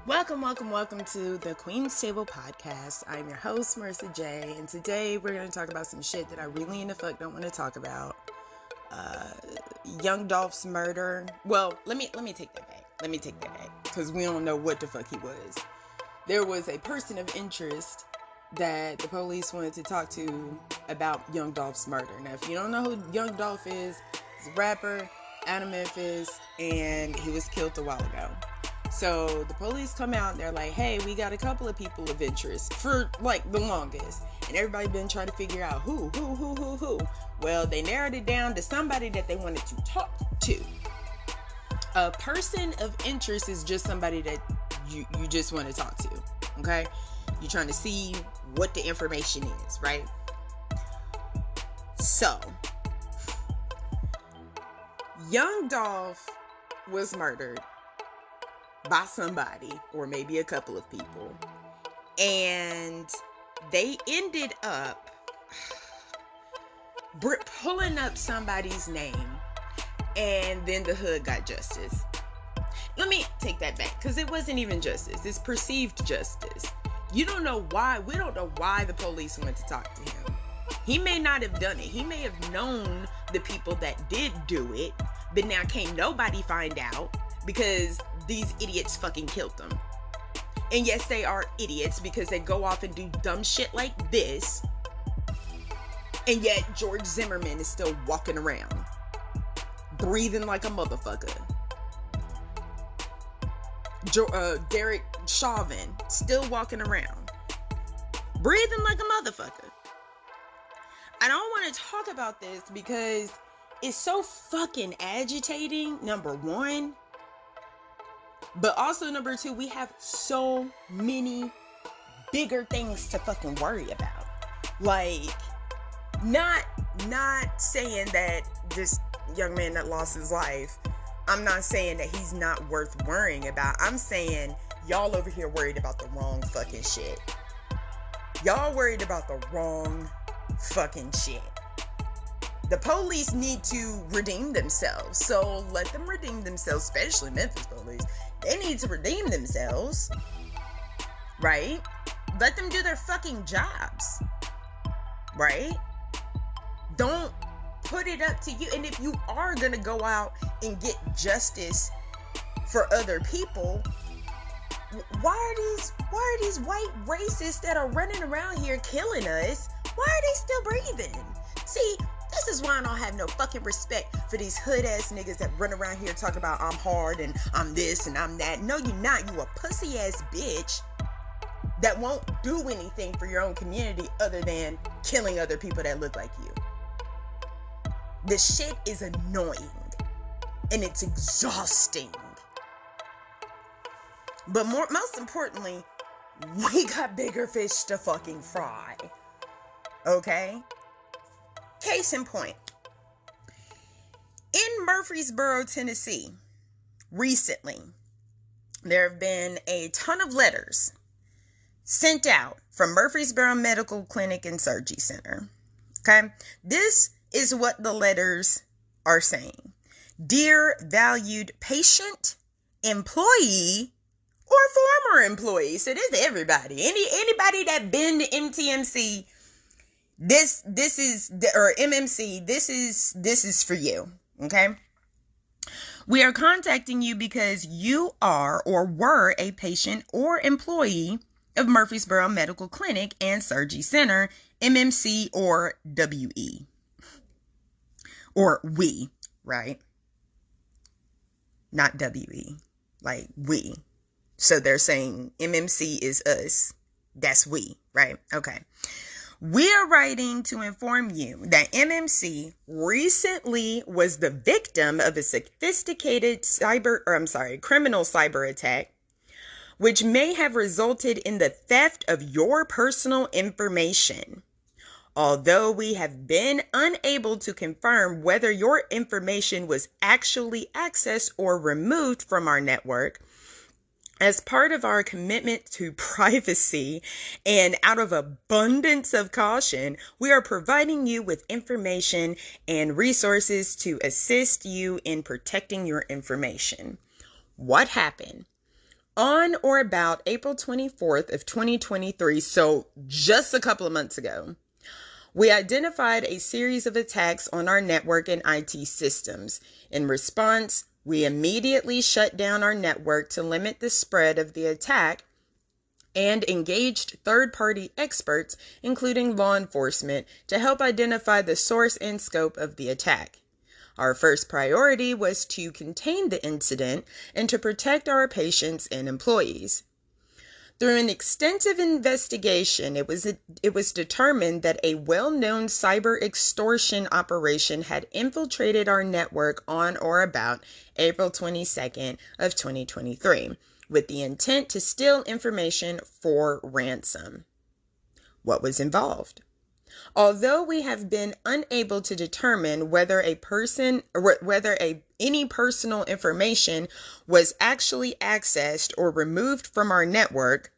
Welcome to the Queen's Table Podcast. I'm your host, Marissa J, and today we're going to talk about some shit that I really in the fuck don't want to talk about. Young Dolph's murder. Well, let me take that back. Because we don't know what the fuck he was. There was a person of interest that the police wanted to talk to about Young Dolph's murder. Now, if you don't know who Young Dolph is, he's a rapper out of Memphis, and he was killed a while ago. So the police come out and they're like, hey, we got a couple of people of interest for like the longest. And everybody been trying to figure out who. Well, they narrowed it down to somebody that they wanted to talk to. A person of interest is just somebody that you just want to talk to. Okay? You're trying to see what the information is, right? So, Young Dolph was murdered by somebody, or maybe a couple of people, and they ended up pulling up somebody's name, and then the hood got justice. Let me take that back, because it wasn't even justice. It's perceived justice. We don't know why the police went to talk to him. He may not have done it. He may have known the people that did do it, but now can't nobody find out because these idiots fucking killed them. And yes, they are idiots because they go off and do dumb shit like this. And yet George Zimmerman is still walking around, breathing like a motherfucker. Derek Chauvin still walking around, breathing like a motherfucker. I don't want to talk about this because it's so fucking agitating, number one. But also, number two, we have so many bigger things to fucking worry about. Like, not saying that this young man that lost his life, I'm not saying that he's not worth worrying about. I'm saying y'all over here worried about the wrong fucking shit. Y'all worried about the wrong fucking shit. The police need to redeem themselves. So let them redeem themselves, especially Memphis police. They need to redeem themselves, right? Let them do their fucking jobs, right? Don't put it up to you. And if you are gonna go out and get justice for other people, why are these white racists that are running around here killing us? Why are they still breathing? See, this is why I don't have no fucking respect for these hood ass niggas that run around here talking about I'm hard and I'm this and I'm that. No, you're not. You a pussy ass bitch that won't do anything for your own community other than killing other people that look like you. This shit is annoying and it's exhausting. But most importantly, we got bigger fish to fucking fry. Okay? Case in point, in Murfreesboro, Tennessee, recently, there have been a ton of letters sent out from Murfreesboro Medical Clinic and Surgery Center. Okay, this is what the letters are saying. Dear valued patient, employee, or former employee. So this is everybody. Anybody that been to MTMC. This is, or MMC, this is for you, okay? We are contacting you because you are or were a patient or employee of Murfreesboro Medical Clinic and Surgery Center, MMC or WE. Or we, right? Not WE, like we. So they're saying MMC is us. That's we, right? Okay. We are writing to inform you that MMC recently was the victim of a sophisticated criminal cyber attack, which may have resulted in the theft of your personal information. Although we have been unable to confirm whether your information was actually accessed or removed from our network, as part of our commitment to privacy and out of abundance of caution, we are providing you with information and resources to assist you in protecting your information. What happened? On or about April 24th of 2023, so just a couple of months ago, we identified a series of attacks on our network and IT systems. In response, we immediately shut down our network to limit the spread of the attack and engaged third-party experts, including law enforcement, to help identify the source and scope of the attack. Our first priority was to contain the incident and to protect our patients and employees. Through an extensive investigation, it was determined that a well-known cyber extortion operation had infiltrated our network on or about April 22nd of 2023 with the intent to steal information for ransom. What was involved? Although we have been unable to determine whether any personal information was actually accessed or removed from our network,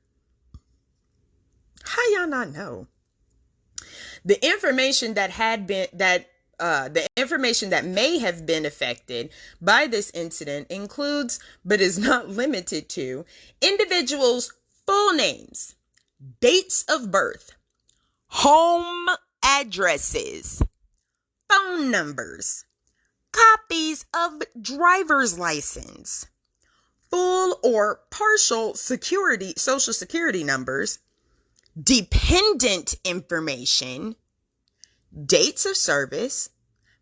how y'all not know? The information that may have been affected by this incident includes, but is not limited to, individuals' full names, dates of birth, home addresses, phone numbers, copies of driver's license, full or partial social security numbers, dependent information, dates of service,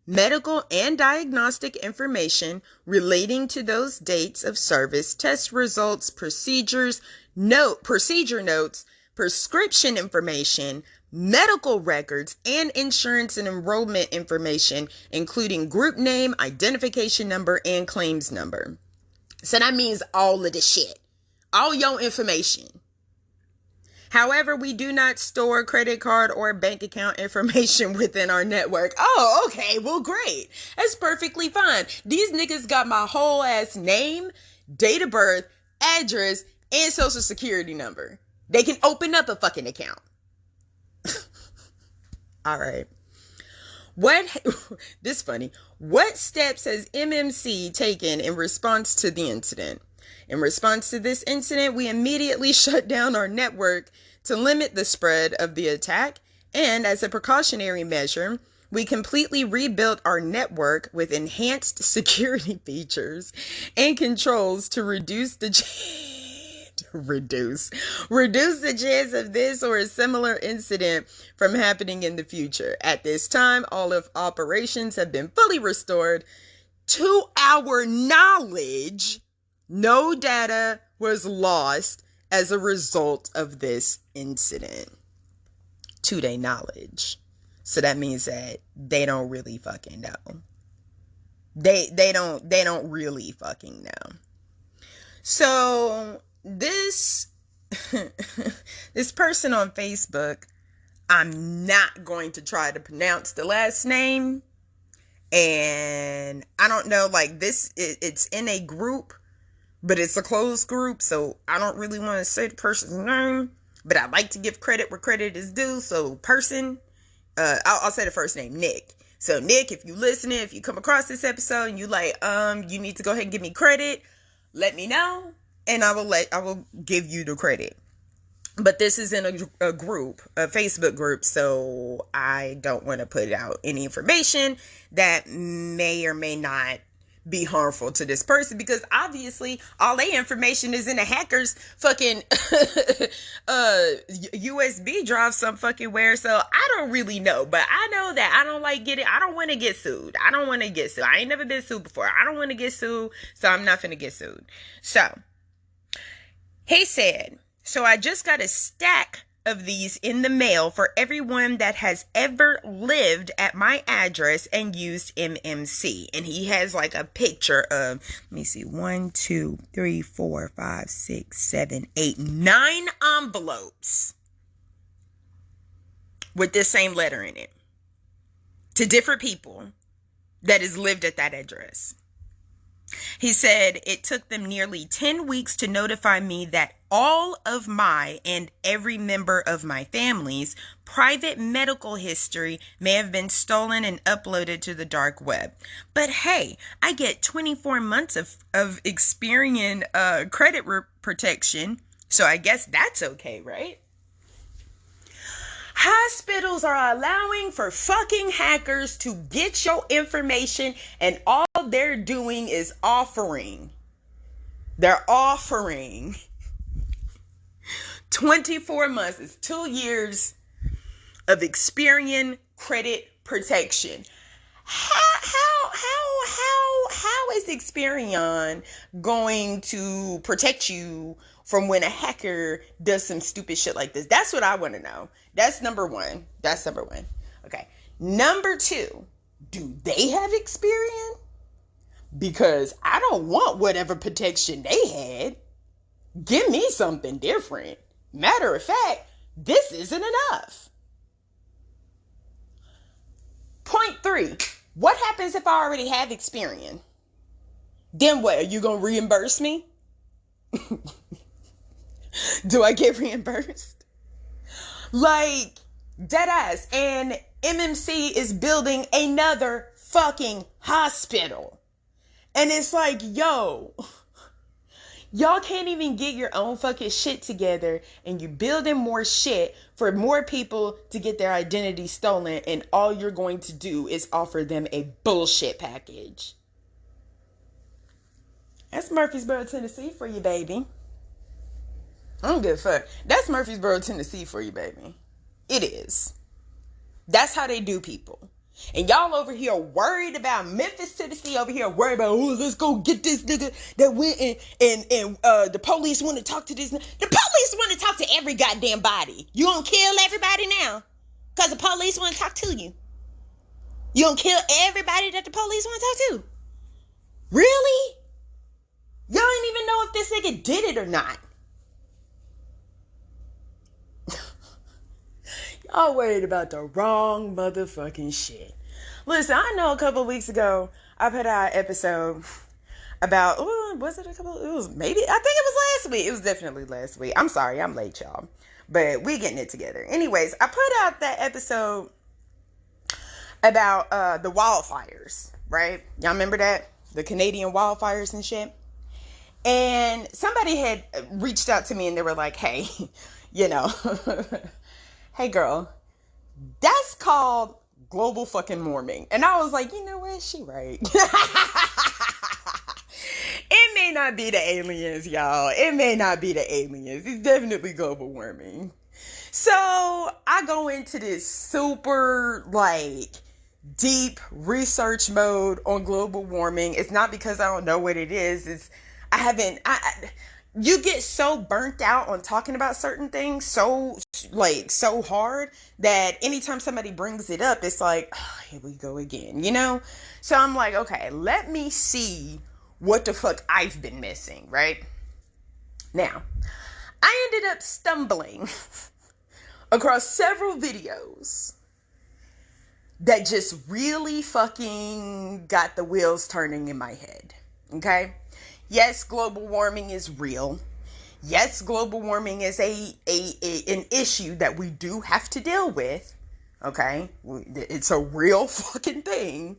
medical and diagnostic information relating to those dates of service, test results, procedure notes, prescription information, medical records, and insurance and enrollment information, including group name, identification number, and claims number. So that means all of the shit. All your information. However, we do not store credit card or bank account information within our network. Oh, okay. Well, great. That's perfectly fine. These niggas got my whole ass name, date of birth, address, and social security number. They can open up a fucking account. All right. This funny. What steps has MMC taken in response to the incident? In response to this incident, we immediately shut down our network to limit the spread of the attack, and as a precautionary measure, we completely rebuilt our network with enhanced security features and controls to reduce the chance of this or a similar incident from happening in the future. At this time, all of operations have been fully restored. To our knowledge, no data was lost as a result of this incident. To their knowledge. So that means that they don't really fucking know. They don't really fucking know. So this this person on Facebook, I'm not going to try to pronounce the last name. And I don't know, like this, it's in a group, but it's a closed group. So I don't really want to say the person's name, but I like to give credit where credit is due. So person, I'll say the first name, Nick. So Nick, if you listening, if you come across this episode and you like, you need to go ahead and give me credit, let me know. And I will give you the credit. But this is in a group, a Facebook group, so I don't want to put out any information that may or may not be harmful to this person, because obviously all their information is in a hacker's fucking USB drive some fucking where. So I don't really know, but I know that I don't want to get sued. I ain't never been sued before. I don't want to get sued, so I'm not finna get sued. So he said, so I just got a stack of these in the mail for everyone that has ever lived at my address and used MMC. And he has like a picture of, let me see, 1, 2, 3, 4, 5, 6, 7, 8, 9 envelopes with this same letter in it to different people that has lived at that address. He said it took them nearly 10 weeks to notify me that all of my and every member of my family's private medical history may have been stolen and uploaded to the dark web. But hey, I get 24 months of Experian credit protection, so I guess that's okay, right? Hospitals are allowing for fucking hackers to get your information, and all they're doing is offering. They're offering 24 months. It's 2 years of Experian credit protection. How is Experian going to protect you from when a hacker does some stupid shit like this? That's what I want to know. That's number one. Okay. Number two, do they have Experian? Because I don't want whatever protection they had. Give me something different. Matter of fact, this isn't enough. Point 3. What happens if I already have Experian? Then what? Are you going to reimburse me? Do I get reimbursed? Like, deadass. And MMC is building another fucking hospital. And it's like, yo, y'all can't even get your own fucking shit together, and you're building more shit for more people to get their identity stolen, and all you're going to do is offer them a bullshit package. That's Murfreesboro, Tennessee for you, baby. I don't give a fuck. That's Murfreesboro, Tennessee for you, baby. It is. That's how they do people. And y'all over here worried about Memphis, Tennessee, over here worried about, oh, let's go get this nigga that went and the police want to talk to this. The police want to talk to every goddamn body. You gonna kill everybody now because the police want to talk to you. You gonna kill everybody that the police want to talk to? Really? Y'all don't even know if this nigga did it or not. Y'all worried about the wrong motherfucking shit. Listen, I know a couple of weeks ago, I put out an episode about, was it a couple? It was maybe, I think it was last week. It was definitely last week. I'm sorry, I'm late, y'all. But we getting it together. Anyways, I put out that episode about the wildfires, right? Y'all remember that? The Canadian wildfires and shit? And somebody had reached out to me and they were like, hey, you know, hey girl, that's called global fucking warming. And I was like, you know what? She right. It may not be the aliens, y'all. It may not be the aliens. It's definitely global warming. So I go into this super like deep research mode on global warming. It's not because I don't know what it is. It's you get so burnt out on talking about certain things so hard that anytime somebody brings it up, it's like, oh, here we go again, you know? So I'm like, okay, let me see what the fuck I've been missing, right? Now, I ended up stumbling across several videos that just really fucking got the wheels turning in my head, okay? Yes, global warming is real. Yes, global warming is an issue that we do have to deal with. Okay? It's a real fucking thing.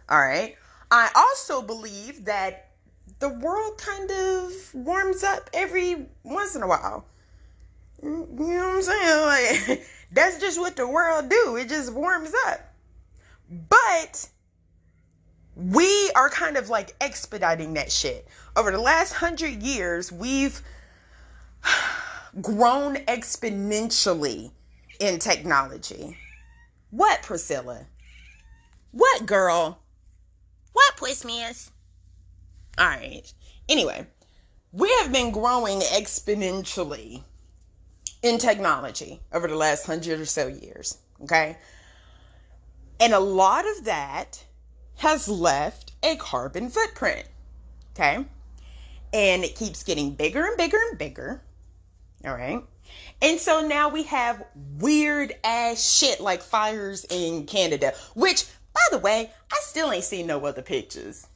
All right? I also believe that the world kind of warms up every once in a while. You know what I'm saying? Like, that's just what the world do. It just warms up. But we are kind of like expediting that shit. Over the last 100 years, we've grown exponentially in technology. What, Priscilla? What, girl? What, Puss Miss? All right. Anyway, we have been growing exponentially in technology over the last 100 or so years. Okay? And a lot of that has left a carbon footprint. Okay? And it keeps getting bigger and bigger and bigger. All right? And so now we have weird ass shit like fires in Canada, which, by the way, I still ain't seen no other pictures.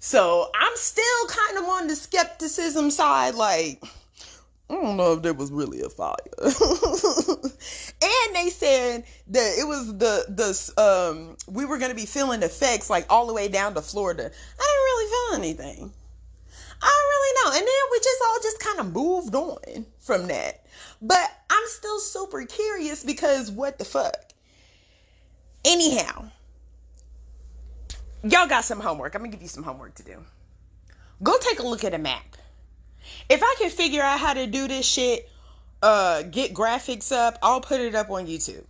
So I'm still kind of on the skepticism side, like, I don't know if there was really a fire. And they said that it was we were gonna be feeling effects like all the way down to Florida. I didn't really feel anything. I don't really know. And then we just all just kind of moved on from that. But I'm still super curious because what the fuck? Anyhow, y'all got some homework. I'm gonna give you some homework to do. Go take a look at a map. If I can figure out how to do this shit, get graphics up, I'll put it up on YouTube.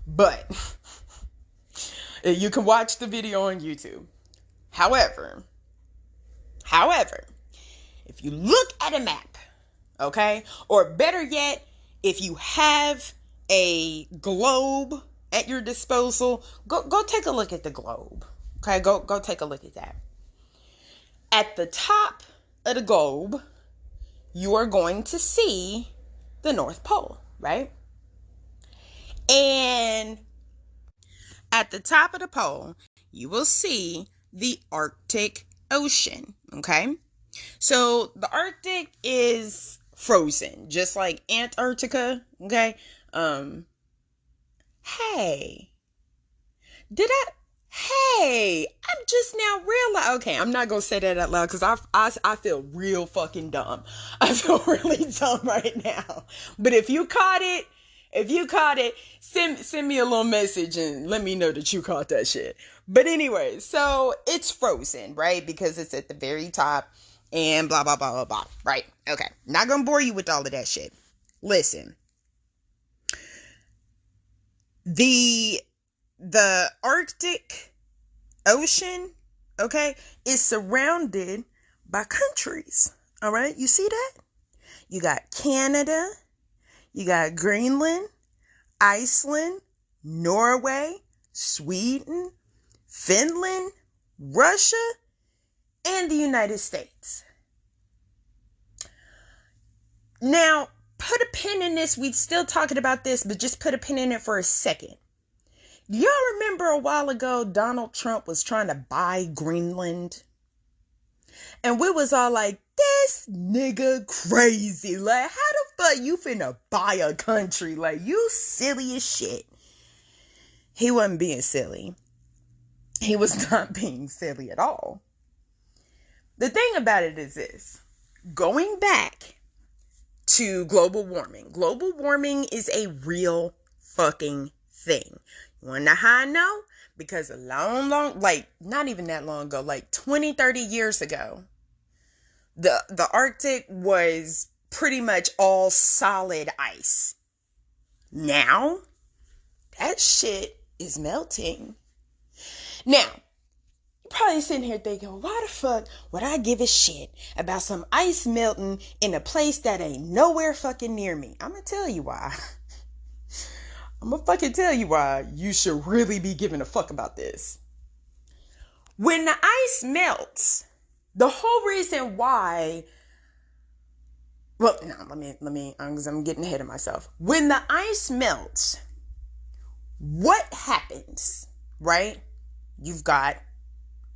But you can watch the video on YouTube. However, if you look at a map, okay, or better yet, if you have a globe at your disposal, go take a look at the globe. Okay, go take a look at that. At the top of the globe, you are going to see the North Pole, right? And at the top of the pole, you will see the Arctic Ocean, okay? So the Arctic is frozen, just like Antarctica, okay? I'm just now realizing, okay, I'm not gonna say that out loud because I feel real fucking dumb. I feel really dumb right now. But if you caught it, send me a little message and let me know that you caught that shit. But anyway, so it's frozen, right? Because it's at the very top and blah, blah, blah, blah, blah, right? Okay, not gonna bore you with all of that shit. Listen, the Arctic Ocean, okay, is surrounded by countries. All right, you see that? You got Canada, you got Greenland, Iceland, Norway, Sweden, Finland, Russia, and the United States. Now, put a pin in this. We're still talking about this, but just put a pin in it for a second. Y'all remember a while ago, Donald Trump was trying to buy Greenland? And we was all like, this nigga crazy. Like, how the fuck you finna buy a country? Like, you silly as shit. He wasn't being silly. He was not being silly at all. The thing about it is this. Going back to global warming. Global warming is a real fucking thing. You wanna know how I know? Because a long, like, not even that long ago, like 20, 30 years ago, the Arctic was pretty much all solid ice. Now, that shit is melting. Now, you're probably sitting here thinking, why the fuck would I give a shit about some ice melting in a place that ain't nowhere fucking near me? I'm gonna tell you why. I'm gonna fucking tell you why you should really be giving a fuck about this. When the ice melts, the whole reason why, well, no, let me, because I'm getting ahead of myself. When the ice melts, what happens, right? You've got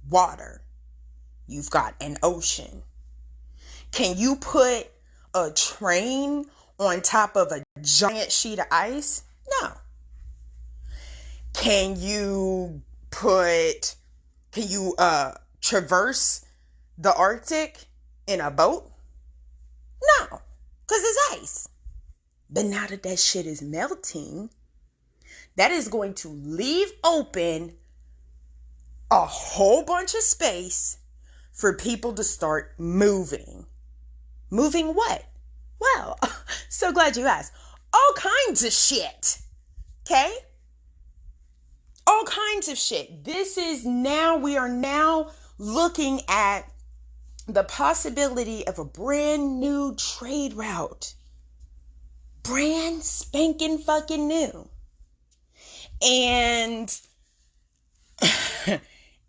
water. You've got an ocean. Can you put a train on top of a giant sheet of ice? No. Can you traverse the Arctic in a boat? No, because it's ice. But now that shit is melting, that is going to leave open a whole bunch of space for people to start moving. Moving what? Well, so glad you asked. All kinds of shit. Okay? All kinds of shit. We are now looking at the possibility of a brand new trade route. Brand spanking fucking new. And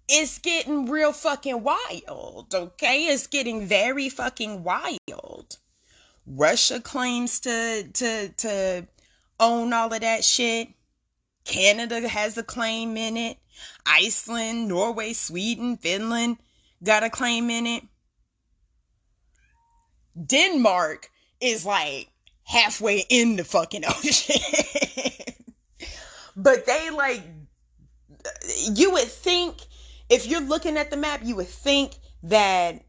it's getting real fucking wild, okay? It's getting very fucking wild. Russia claims to own all of that shit. Canada has a claim in it. Iceland, Norway, Sweden, Finland. got a claim in it. Denmark is like halfway in the fucking ocean. But they like, you would think, if you're looking at the map, you would think that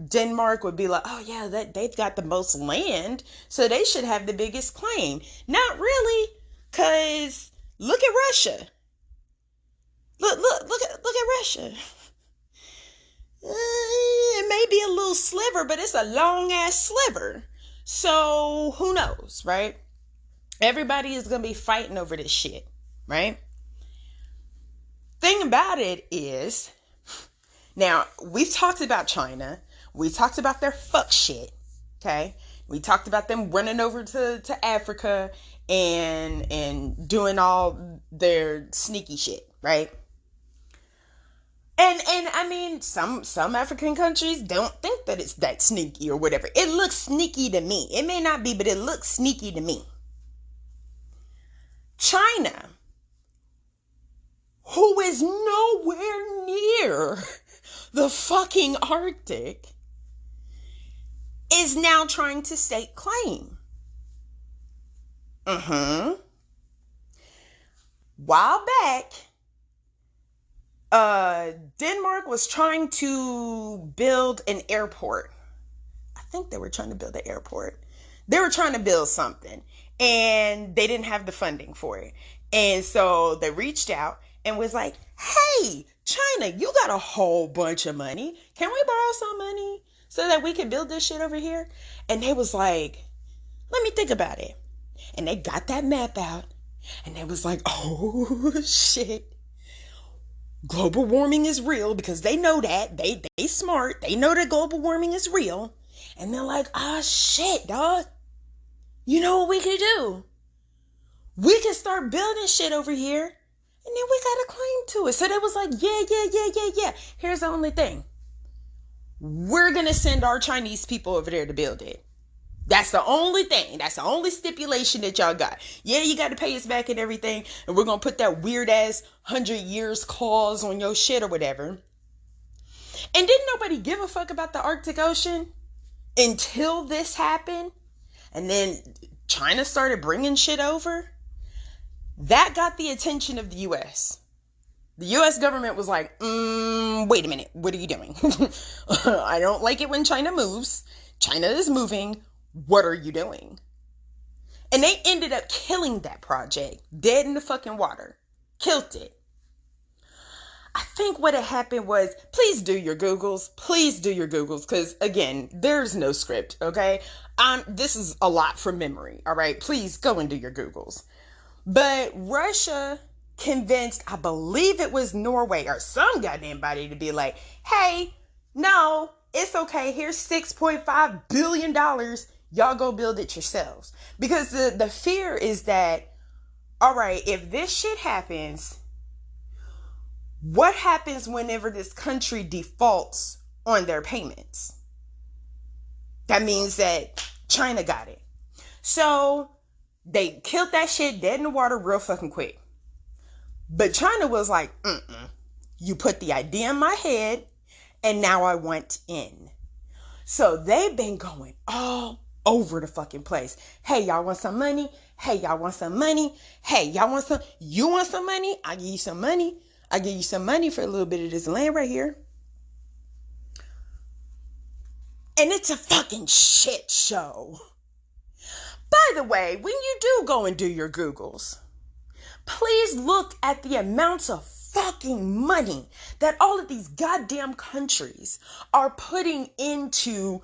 Denmark would be like, oh yeah, that they've got the most land, so they should have the biggest claim. Not really, cause look at Russia. Look at Russia. It may be a little sliver, but it's a long ass sliver. So who knows, right? Everybody is gonna be fighting over this shit, right? Thing about it is, now we've talked about China. We talked about their fuck shit. Okay. We talked about them running over to Africa and doing all their sneaky shit, right? And I mean, some African countries don't think that it's that sneaky or whatever. It looks sneaky to me. It may not be, but it looks sneaky to me. China, who is nowhere near the fucking Arctic, is now trying to stake claim. While back, Denmark was trying to build an airport. I think they were trying to build an airport. They were trying to build something, and they didn't have the funding for it. And so they reached out and was like, hey, China, you got a whole bunch of money. Can we borrow some money so that we can build this shit over here? And they was like, let me think about it. And they got that map out, and they was like, oh shit, global warming is real, because they know that. They smart. They know that global warming is real. And they're like, ah, shit, dog. You know what we could do? We can start building shit over here, and then we got a claim to it. So they was like, yeah. Here's the only thing. We're going to send our Chinese people over there to build it. That's the only thing. That's the only stipulation that y'all got. Yeah, you got to pay us back and everything. And we're going to put that weird ass 100 years clause on your shit or whatever. And didn't nobody give a fuck about the Arctic Ocean until this happened. And then China started bringing shit over. That got the attention of the U.S. The U.S. government was like, wait a minute. What are you doing? I don't like it when China moves. China is moving. What are you doing? And they ended up killing that project. Dead in the fucking water. Killed it. I think what had happened was, please do your Googles. Please do your Googles. Because, again, there's no script, okay? This is a lot from memory, all right? Please go and do your Googles. But Russia convinced, I believe it was Norway or some goddamn body, to be like, hey, no, it's okay. Here's $6.5 billion. Y'all go build it yourselves. Because the fear is that, all right, if this shit happens, what happens whenever this country defaults on their payments? That means that China got it. So they killed that shit dead in the water real fucking quick. But China was like, you put the idea in my head, and now I want in. So they've been going all over the fucking place. Hey, y'all want some money? Hey, y'all want some money? Hey, y'all want some? You want some money? I'll give you some money. I'll give you some money for a little bit of this land right here. And it's a fucking shit show. By the way, when you do go and do your Googles, please look at the amounts of fucking money that all of these goddamn countries are putting into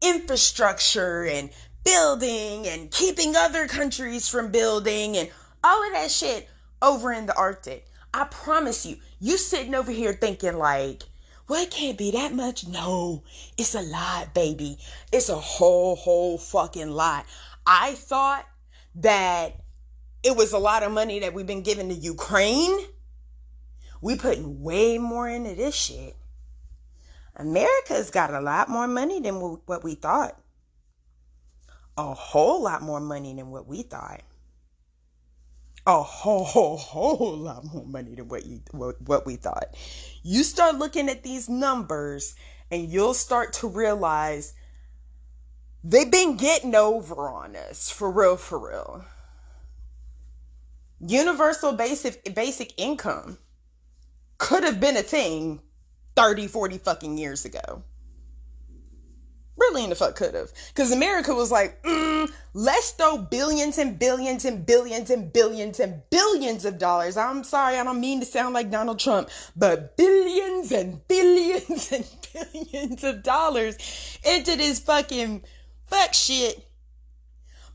infrastructure and building and keeping other countries from building and all of that shit over in the Arctic. I promise you, you sitting over here thinking like, well, it can't be that much. No, it's a lot, baby. It's a whole fucking lot. I thought that it was a lot of money that we've been giving to Ukraine. We putting way more into this shit. America's got a lot more money than what we thought. A whole lot more money than what we thought. A whole lot more money than what we thought. You start looking at these numbers and you'll start to realize they've been getting over on us, for real, for real. Universal basic income could have been a thing 30, 40 fucking years ago. Really in the fuck could have. Because America was like, let's throw billions and billions and billions and billions and billions of dollars. I'm sorry, I don't mean to sound like Donald Trump, but billions and billions and billions of dollars into this fucking fuck shit.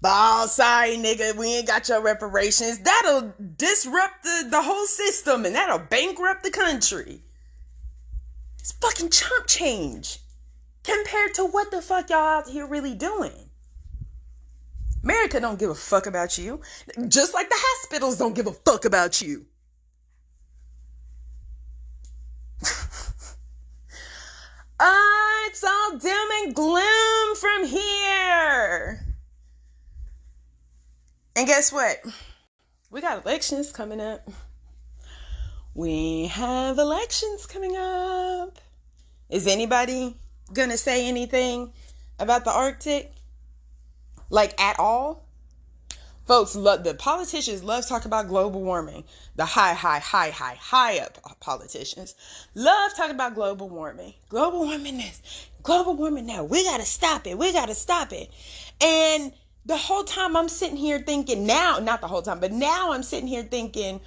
But oh, sorry, nigga, we ain't got your reparations. That'll disrupt the whole system and that'll bankrupt the country. It's fucking chump change compared to what the fuck y'all out here really doing. America don't give a fuck about you. Just like the hospitals don't give a fuck about you. It's all doom and gloom from here. And guess what? We got elections coming up. We have elections coming up. Is anybody gonna say anything about the Arctic? Like at all? Folks, the politicians love talking about global warming. The high up politicians love talking about global warming. Global warming this, global warming that. We gotta stop it. We gotta stop it. And the whole time I'm sitting here thinking now, not the whole time, but now I'm sitting here thinking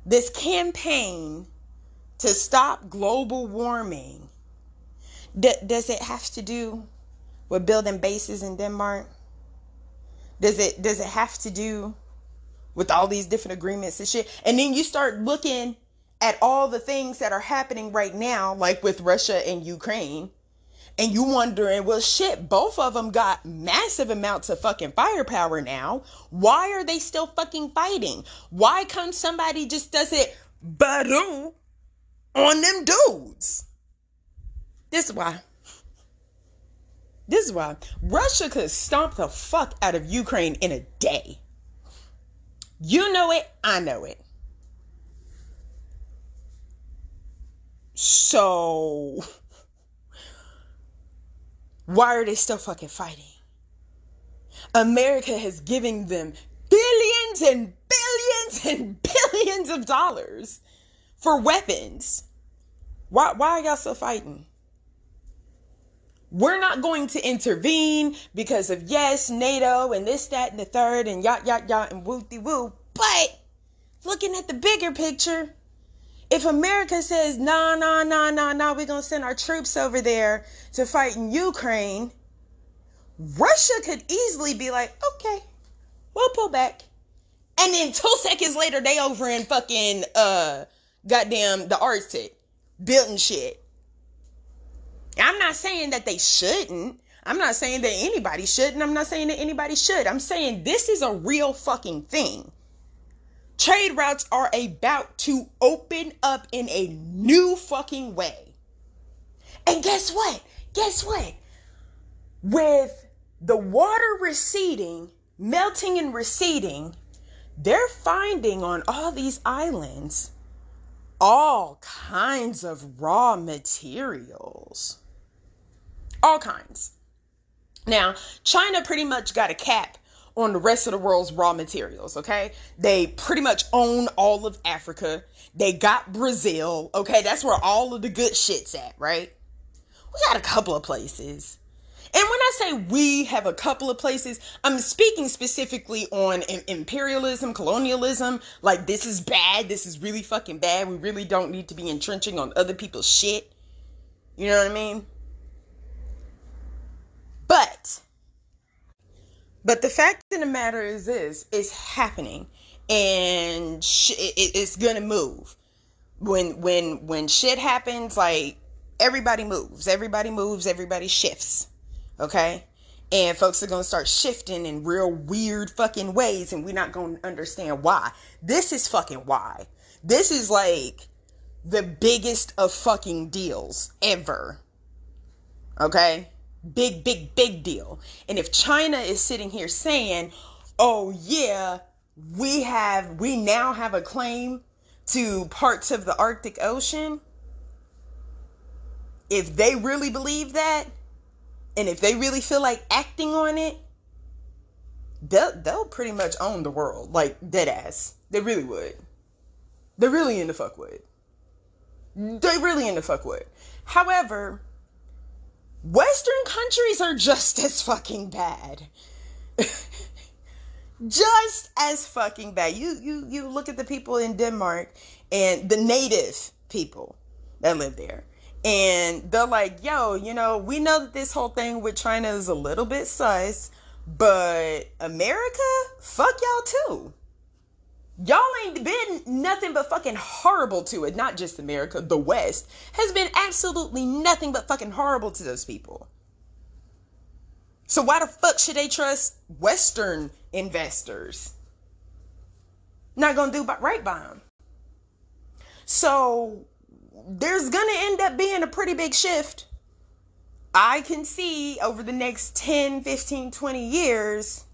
this campaign to stop global warming, does it have to do with building bases in Denmark? Does it have to do with all these different agreements and shit? And then you start looking at all the things that are happening right now, like with Russia and Ukraine, and you wondering, well, shit, both of them got massive amounts of fucking firepower now. Why are they still fucking fighting? Why come somebody just does it badoo on them dudes? This is why. This is why. Russia could stomp the fuck out of Ukraine in a day. You know it, I know it. So why are they still fucking fighting? America has given them billions and billions and billions of dollars for weapons. Why are y'all still fighting? We're not going to intervene because of, yes, NATO and this, that, and the third and yacht and woo-de-woo. But looking at the bigger picture, if America says, no, we're going to send our troops over there to fight in Ukraine, Russia could easily be like, okay, we'll pull back. And then 2 seconds later, they over in fucking, goddamn the Arctic, building shit. I'm not saying that they shouldn't. I'm not saying that anybody shouldn't. I'm not saying that anybody should. I'm saying this is a real fucking thing. Trade routes are about to open up in a new fucking way. And guess what? With the water receding, melting and receding, they're finding on all these islands all kinds of raw materials. All kinds. Now, China pretty much got a cap on the rest of the world's raw materials, okay? They pretty much own all of Africa. They got Brazil, okay? That's where all of the good shit's at, right? We got a couple of places. And when I say we have a couple of places, I'm speaking specifically on imperialism, colonialism. Like, this is bad. This is really fucking bad. We really don't need to be entrenching on other people's shit. You know what I mean? But the fact of the matter is this, it's happening, and it's gonna move. When shit happens, like, everybody moves, everybody shifts, okay? And folks are gonna start shifting in real weird fucking ways, and we're not gonna understand why. This is fucking why. This is like the biggest of fucking deals ever, okay? Big deal. And if China is sitting here saying, oh yeah, we now have a claim to parts of the Arctic Ocean, if they really believe that, and if they really feel like acting on it, they'll pretty much own the world. Like, dead ass. They really would. They really in the fuck would. They really in the fuck would. However, Western countries are just as fucking bad. Just as fucking bad. You look at the people in Denmark and the native people that live there. And they're like, yo, we know that this whole thing with China is a little bit sus, but America, fuck y'all too. Y'all ain't been nothing but fucking horrible to it. Not just America, the West has been absolutely nothing but fucking horrible to those people. So why the fuck should they trust Western investors? Not gonna do right by them. So there's gonna end up being a pretty big shift. I can see over the next 10, 15, 20 years,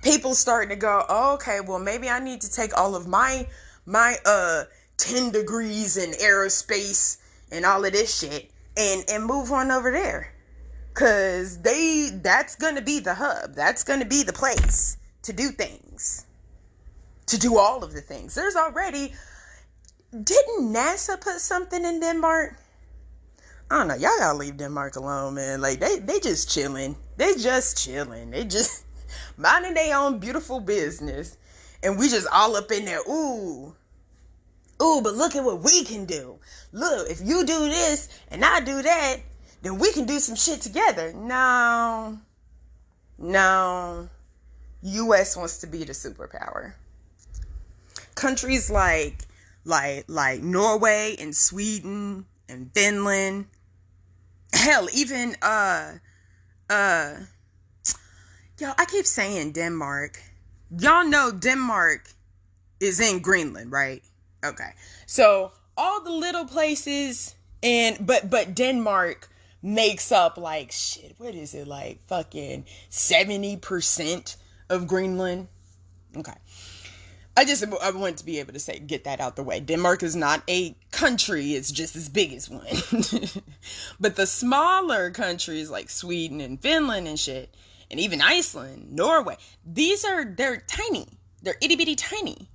people starting to go, oh, okay, well, maybe I need to take all of my 10 degrees in aerospace and all of this shit and move on over there. Cause that's gonna be the hub. That's gonna be the place to do things. To do all of the things. There's already, didn't NASA put something in Denmark? I don't know. Y'all gotta leave Denmark alone, man. Like, they just chilling. They just chilling. They just minding their own beautiful business. And we just all up in there. Ooh, but look at what we can do. Look, if you do this and I do that, then we can do some shit together. No. U.S. wants to be the superpower. Countries like Norway and Sweden and Finland, hell, even yo, I keep saying Denmark. Y'all know Denmark is in Greenland, right? Okay. So all the little places but Denmark makes up like shit. What is it, like fucking 70% of Greenland? Okay. I want to be able to get that out the way. Denmark is not a country. It's just as big as one. But the smaller countries like Sweden and Finland and shit, and even Iceland, Norway, they're tiny. They're itty bitty tiny.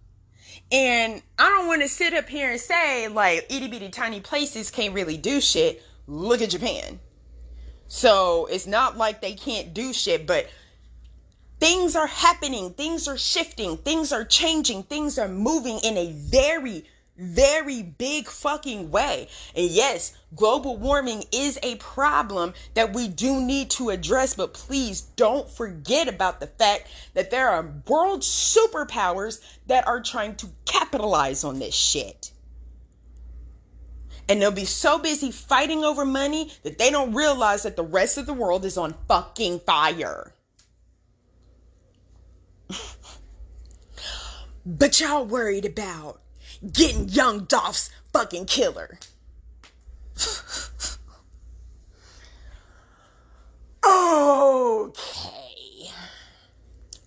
And I don't want to sit up here and say like itty bitty tiny places can't really do shit. Look at Japan. So it's not like they can't do shit, but things are happening, things are shifting, things are changing, things are moving in a very, very big fucking way. And yes, global warming is a problem that we do need to address, but please don't forget about the fact that there are world superpowers that are trying to capitalize on this shit. And they'll be so busy fighting over money that they don't realize that the rest of the world is on fucking fire. But y'all worried about getting young Dolph's fucking killer. Okay.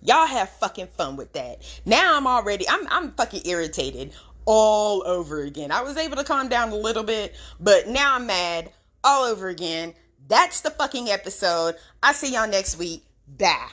Y'all have fucking fun with that. Now I'm fucking irritated all over again. I was able to calm down a little bit, but now I'm mad all over again. That's the fucking episode. I'll see y'all next week. Bye.